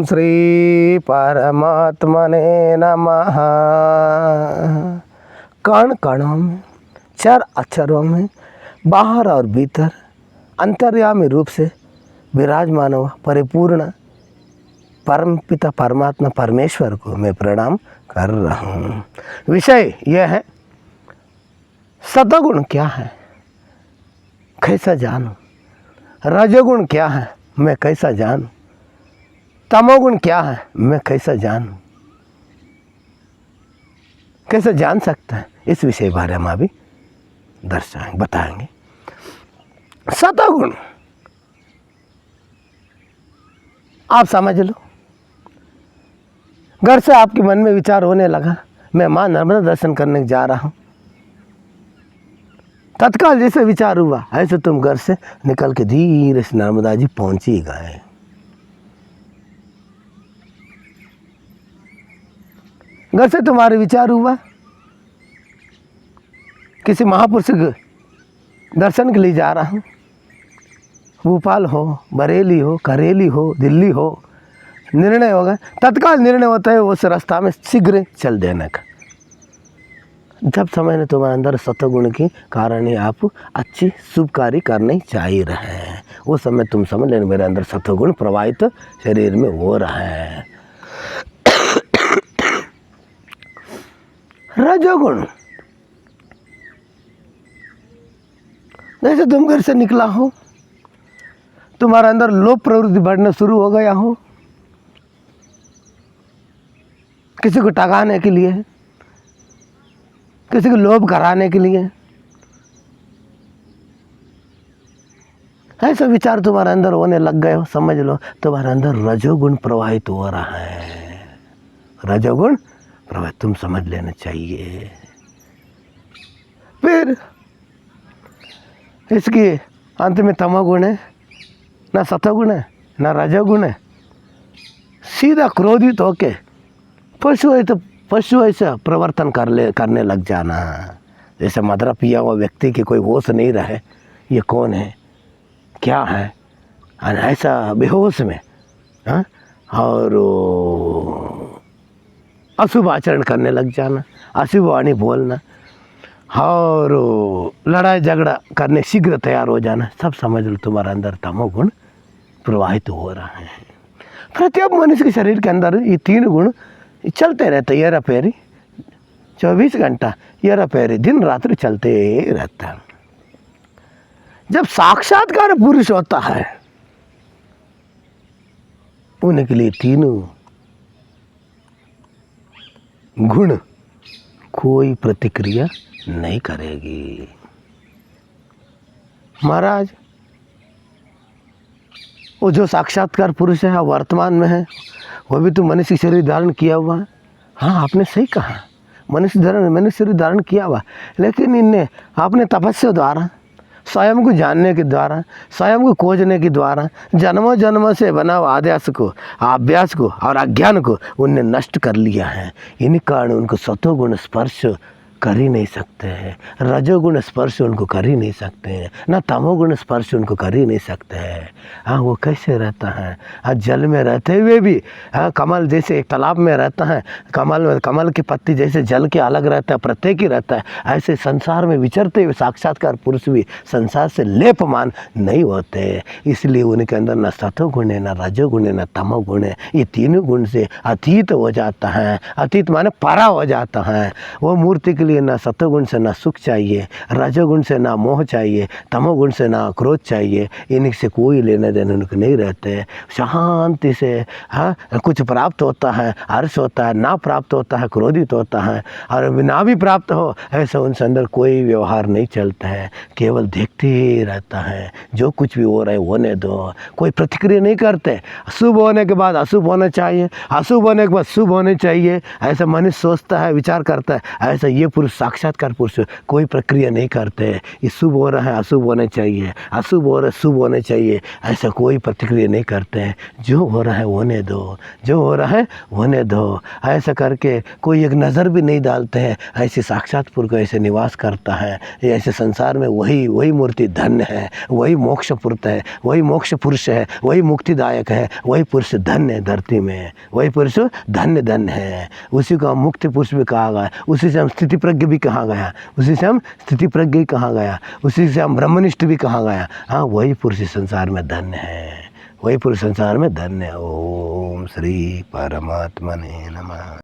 ओम श्री परमात्मने नमः। कण कणों में, चार अक्षरों में, बाहर और भीतर अंतर्यामी रूप से विराजमान हुआ परिपूर्ण परम पिता परमात्मा परमेश्वर को मैं प्रणाम कर रहा हूँ। विषय यह है, सतगुण क्या है, कैसा जानूं। रजोगुण क्या है, मैं कैसा जानूं। तमोगुण क्या है, मैं कैसा जानूं। कैसे जान सकता है, इस विषय बारे में अभी दर्शाएंगे, बताएंगे। सतगुण आप समझ लो। घर से आपके मन में विचार होने लगा, मैं माँ नर्मदा दर्शन करने जा रहा हूँ। तत्काल जैसे विचार हुआ, ऐसे तुम घर से निकल के धीरे से नर्मदा जी पहुंच ही गए। घर से तुम्हारे विचार हुआ, किसी महापुरुष के दर्शन के लिए जा रहा हूँ। भोपाल हो, बरेली हो, करेली हो, दिल्ली हो, निर्णय होगा। तत्काल निर्णय होता है उस रास्ता में शीघ्र चल देने का। जब समय ने तुम्हारे अंदर सतगुण के कारण ही आप अच्छी शुभ कार्य करने चाहिए रहे हैं, वो समय तुम समझ लेना मेरे अंदर सतगुण प्रवाहित शरीर में हो रहा है। रजोगुण, जैसे तुम घर से निकला हो, तुम्हारे अंदर लोभ प्रवृत्ति बढ़ना शुरू हो गया हो, किसी को टगाने के लिए, किसी को लोभ कराने के लिए, ऐसा विचार तुम्हारे अंदर होने लग गए हो, समझ लो तुम्हारे अंदर रजोगुण प्रवाहित हो रहा है। रजोगुण प्रवाहित, तुम समझ लेना चाहिए। फिर इसके अंत में तमोगुण है, ना सतोगुण है, ना रजोगुण है। सीधा क्रोधित होके पशु है तो पशु ऐसा प्रवर्तन करने लग जाना। जैसे मदरा पिया हुआ व्यक्ति की कोई होश नहीं रहे, ये कौन है, क्या है, ऐसा बेहोश में और अशुभ आचरण करने लग जाना, अशुभ वाणी बोलना और लड़ाई झगड़ा करने शीघ्र तैयार हो जाना। सब समझ लो तुम्हारे अंदर तमोगुण प्रवाहित हो रहा है। प्रत्येक मनुष्य के शरीर के अंदर ये तीन गुण चलते रहते, येरा पैरी 24 घंटा, येरा पैरी दिन रात्रि चलते रहता है। जब साक्षात्कार पुरुष होता है, उनके लिए तीनों गुण कोई प्रतिक्रिया नहीं करेगी। महाराज, वो जो साक्षात्कार पुरुष है वर्तमान में है, वो भी तो मनुष्य शरीर धारण किया हुआ है। हाँ, आपने सही कहा, मनुष्य शरीर धारण किया हुआ, लेकिन इनने आपने तपस्या द्वारा, स्वयं को जानने के द्वारा, स्वयं को खोजने के द्वारा, जन्मों जन्मों से बना हुआ आद्यास को, अभ्यास को और अज्ञान को उनने नष्ट कर लिया है। इन्हीं कारण उनको सतोगुण स्पर्श कर ही नहीं सकते हैं, रजोगुण स्पर्श उनको कर ही नहीं सकते हैं, ना तमोगुण स्पर्श उनको कर ही नहीं सकते हैं। हाँ, वो कैसे रहता है, हाँ, जल में रहते हुए भी, हाँ, कमल जैसे एक तालाब में रहता है, कमल की पत्ती जैसे जल के अलग रहता है, प्रत्येक ही रहता है, ऐसे संसार में विचरते हुए साक्षात्कार पुरुष भी संसार से लेपमान नहीं होते। इसलिए उनके अंदर न सतोगुण है, न रजोगुण है, न तमोगुण है। ये तीनों गुण से अतीत हो जाता है। अतीत माने परा हो जाता है। वो मूर्ति के ना सतोगुण से ना सुख चाहिए, रजोगुण से ना मोह चाहिए, तमोगुण से ना क्रोध चाहिए। इनसे कोई लेने देने उनको नहीं रहते। शांति से, हाँ, कुछ प्राप्त होता है हर्ष होता है, ना प्राप्त होता है क्रोधित होता है, और ना भी प्राप्त हो ऐसा उनसे अंदर कोई व्यवहार नहीं चलता है। केवल देखते ही रहता है, जो कुछ भी हो रहा है होने दो, कोई प्रतिक्रिया नहीं करते। शुभ होने के बाद अशुभ होना चाहिए, अशुभ होने के बाद शुभ होने चाहिए, ऐसा मनुष्य सोचता है, विचार करता है। ऐसा ये पुरुष साक्षात्कार पुरुष कोई प्रक्रिया नहीं करते। ये शुभ हो रहा है अशुभ होने चाहिए, अशुभ हो रहा है शुभ होने चाहिए, ऐसा कोई प्रतिक्रिया नहीं करते हैं। जो हो रहा है होने दो, जो हो रहा है होने दो, ऐसा करके कोई एक नज़र भी नहीं डालते हैं। ऐसे साक्षात पुरुष को ऐसे निवास करता है, ऐसे संसार में वही मूर्ति धन्य है, वही मोक्ष पुरुष है, वही मोक्ष पुरुष है, वही मुक्तिदायक है, वही पुरुष धन्य है धरती में, वही पुरुष धन्य धन्य है। उसी को हम मुक्ति पुरुष भी कहा गया, उसी से हम स्थिति प्रज्ञ भी कहा गया, उसी से हम स्थिति प्रज्ञ कहा गया, उसी से हम ब्रह्मनिष्ठ भी कहा गया। हाँ, वही पुरुष संसार में धन्य है, वही पुरुष संसार में धन्य है। ओम श्री परमात्मने नमः।